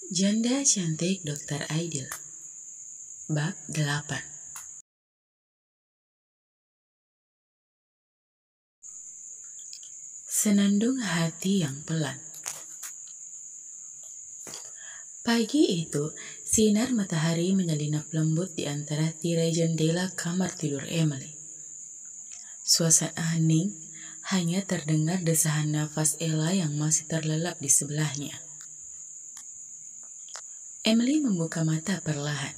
Janda Cantik Dr. Aidil. Bab 8. Senandung hati yang pelan. Pagi itu, sinar matahari menyelinap lembut di antara tirai jendela kamar tidur Emily. Suasana hening, hanya terdengar desahan nafas Ella yang masih terlelap di sebelahnya. Emily membuka mata perlahan,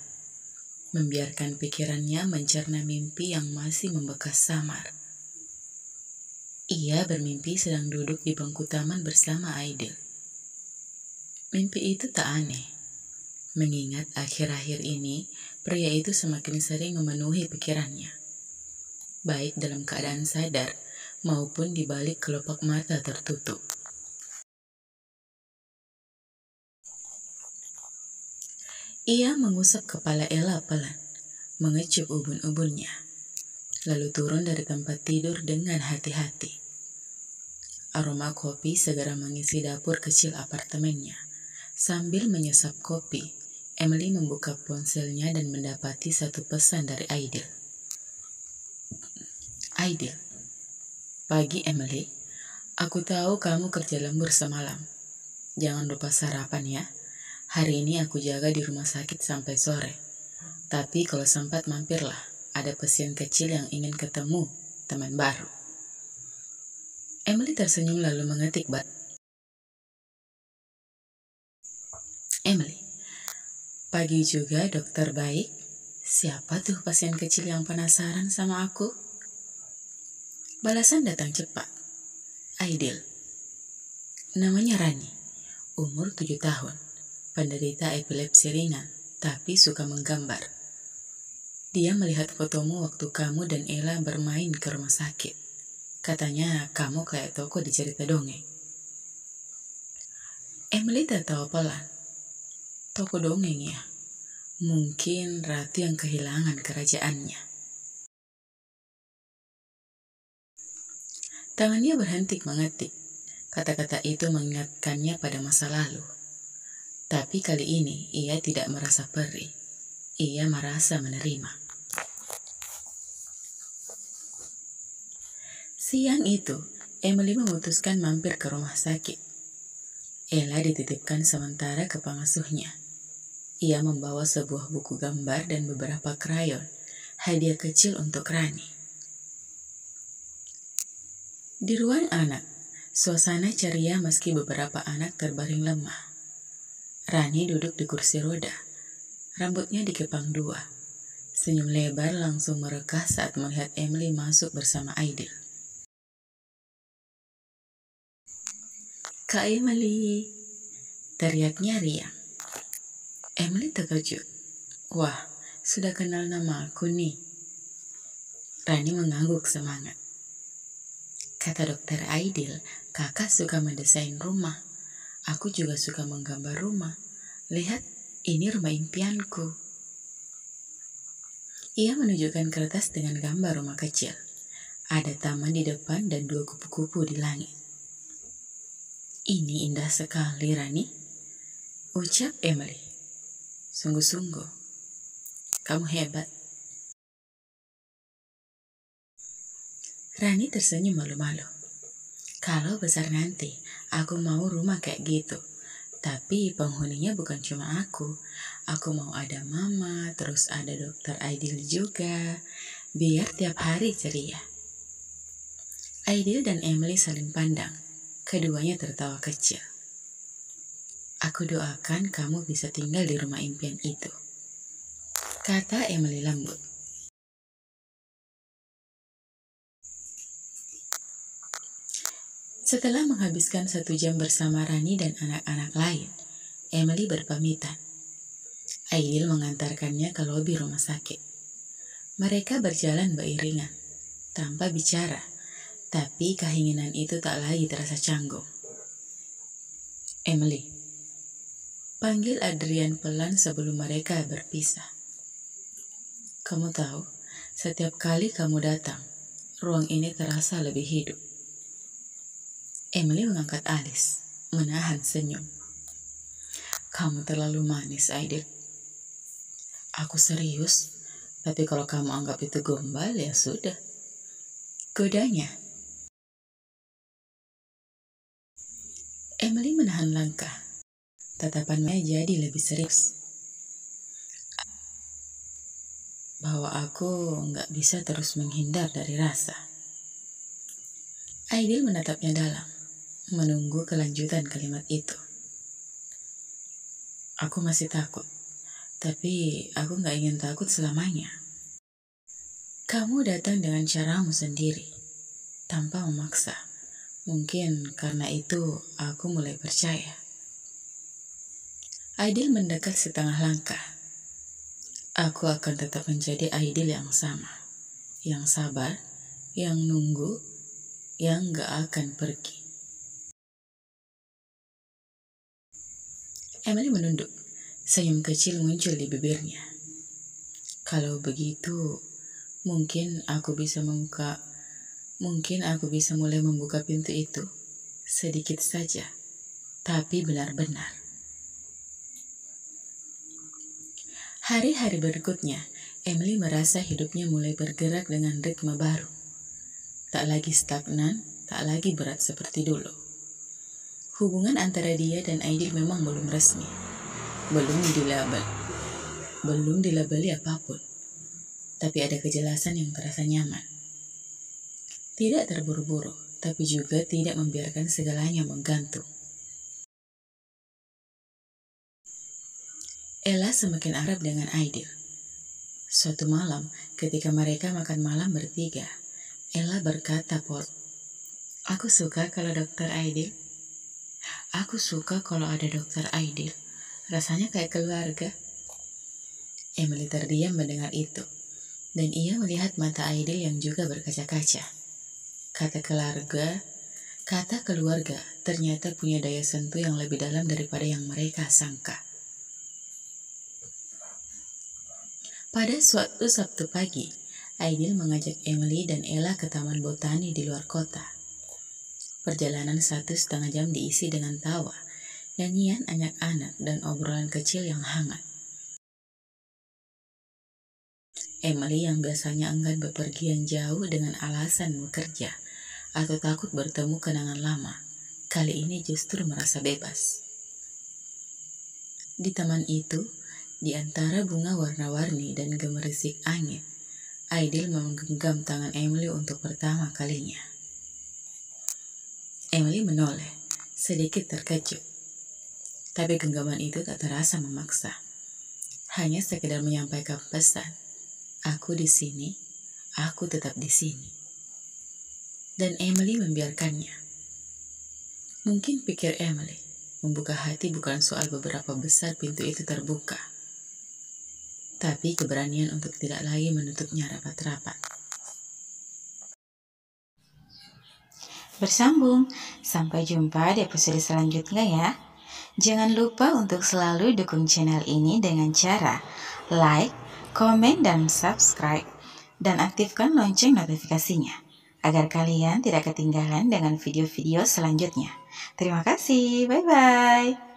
membiarkan pikirannya mencerna mimpi yang masih membekas samar. Ia bermimpi sedang duduk di bangku taman bersama Aidil. Mimpi itu tak aneh, mengingat akhir-akhir ini pria itu semakin sering memenuhi pikirannya, baik dalam keadaan sadar maupun di balik kelopak mata tertutup. Ia mengusap kepala Ella pelan, mengecup ubun-ubunnya, lalu turun dari tempat tidur dengan hati-hati. Aroma kopi segera mengisi dapur kecil apartemennya. Sambil menyesap kopi, Emily membuka ponselnya dan mendapati satu pesan dari Aidil. Aidil, pagi Emily, aku tahu kamu kerja lembur semalam. Jangan lupa sarapan ya. Hari ini aku jaga di rumah sakit sampai sore. Tapi kalau sempat mampirlah, ada pasien kecil yang ingin ketemu teman baru. Emily tersenyum lalu mengetik Emily, pagi juga dokter baik. Siapa tuh pasien kecil yang penasaran sama aku? Balasan datang cepat. Aidil. Namanya Rani. Umur 7 tahun. Penderita epilepsi ringan, tapi suka menggambar. Dia melihat fotomu waktu kamu dan Ella bermain ke rumah sakit. Katanya kamu kayak tokoh di cerita dongeng. Emily tertawa pelan. Tokoh dongeng ya? Mungkin Ratu yang kehilangan kerajaannya. Tangannya berhenti mengetik. Kata-kata itu mengingatkannya pada masa lalu. Tapi kali ini ia tidak merasa perih. Ia merasa menerima. Siang itu, Emily memutuskan mampir ke rumah sakit. Ella dititipkan sementara ke pengasuhnya. Ia membawa sebuah buku gambar dan beberapa krayon, hadiah kecil untuk Rani. Di ruang anak, suasana ceria meski beberapa anak terbaring lemah. Rani duduk di kursi roda, rambutnya dikepang dua. Senyum lebar langsung merekah saat melihat Emily masuk bersama Aidil. Kak Emily, teriaknya riang. Emily terkejut. Wah, sudah kenal nama aku nih. Rani mengangguk semangat. Kata dokter Aidil, kakak suka mendesain rumah. Aku juga suka menggambar rumah. Lihat, ini rumah impianku. Ia menunjukkan kertas dengan gambar rumah kecil. Ada taman di depan dan 2 kupu-kupu di langit. Ini indah sekali, Rani, ucap Emily. Sungguh-sungguh, kamu hebat. Rani tersenyum malu-malu. Kalau besar nanti, aku mau rumah kayak gitu. Tapi penghuninya bukan cuma aku. Aku mau ada mama, terus ada dokter Aidil juga. Biar tiap hari ceria. Aidil dan Emily saling pandang. Keduanya tertawa kecil. Aku doakan kamu bisa tinggal di rumah impian itu, kata Emily lembut. Setelah menghabiskan 1 jam bersama Rani dan anak-anak lain, Emily berpamitan. Aidil mengantarkannya ke lobi rumah sakit. Mereka berjalan beriringan, tanpa bicara, tapi keinginan itu tak lagi terasa canggung. Emily, panggil Adrian pelan sebelum mereka berpisah. Kamu tahu, setiap kali kamu datang, ruang ini terasa lebih hidup. Emily mengangkat alis, menahan senyum. Kamu terlalu manis, Aidil. Aku serius, tapi kalau kamu anggap itu gombal, ya sudah. Godanya. Emily menahan langkah. Tatapannya jadi lebih serius. Bahwa aku nggak bisa terus menghindar dari rasa. Aidil menatapnya dalam, menunggu kelanjutan kalimat itu. Aku masih takut, tapi aku nggak ingin takut selamanya. Kamu datang dengan caramu sendiri, tanpa memaksa. Mungkin karena itu aku mulai percaya. Aidil mendekat setengah langkah. Aku akan tetap menjadi Aidil yang sama, yang sabar, yang nunggu, yang gak akan pergi. Emily menunduk, senyum kecil muncul di bibirnya. Kalau begitu, mungkin aku bisa mulai membuka pintu itu, sedikit saja, tapi benar-benar. Hari-hari berikutnya, Emily merasa hidupnya mulai bergerak dengan ritme baru. Tak lagi stagnan, tak lagi berat seperti dulu. Hubungan antara dia dan Aidil memang belum resmi, belum dilabeli apapun, tapi ada kejelasan yang terasa nyaman. Tidak terburu-buru, tapi juga tidak membiarkan segalanya menggantung. Ella semakin akrab dengan Aidil. Suatu malam, ketika mereka makan malam bertiga, Ella berkata, "Aku suka kalau Dokter Aidil. Aku suka kalau ada Dokter Aidil. Rasanya kayak keluarga." Emily terdiam mendengar itu, dan ia melihat mata Aidil yang juga berkaca-kaca. Kata keluarga ternyata punya daya sentuh yang lebih dalam daripada yang mereka sangka. Pada suatu Sabtu pagi, Aidil mengajak Emily dan Ella ke taman botani di luar kota. Perjalanan 1,5 jam diisi dengan tawa, nyanyian anak-anak, dan obrolan kecil yang hangat. Emily yang biasanya enggan bepergian jauh dengan alasan bekerja atau takut bertemu kenangan lama, kali ini justru merasa bebas. Di taman itu, di antara bunga warna-warni dan gemerisik angin, Aidil menggenggam tangan Emily untuk pertama kalinya. Emily menoleh, sedikit terkejut. Tapi genggaman itu tak terasa memaksa. Hanya sekedar menyampaikan pesan, "Aku di sini, aku tetap di sini." Dan Emily membiarkannya. Mungkin pikir Emily, membuka hati bukan soal beberapa besar pintu itu terbuka, tapi keberanian untuk tidak lagi menutupnya rapat-rapat. Bersambung, sampai jumpa di episode selanjutnya ya. Jangan lupa untuk selalu dukung channel ini dengan cara like, komen, dan subscribe, dan aktifkan lonceng notifikasinya, agar kalian tidak ketinggalan dengan video-video selanjutnya. Terima kasih, bye-bye.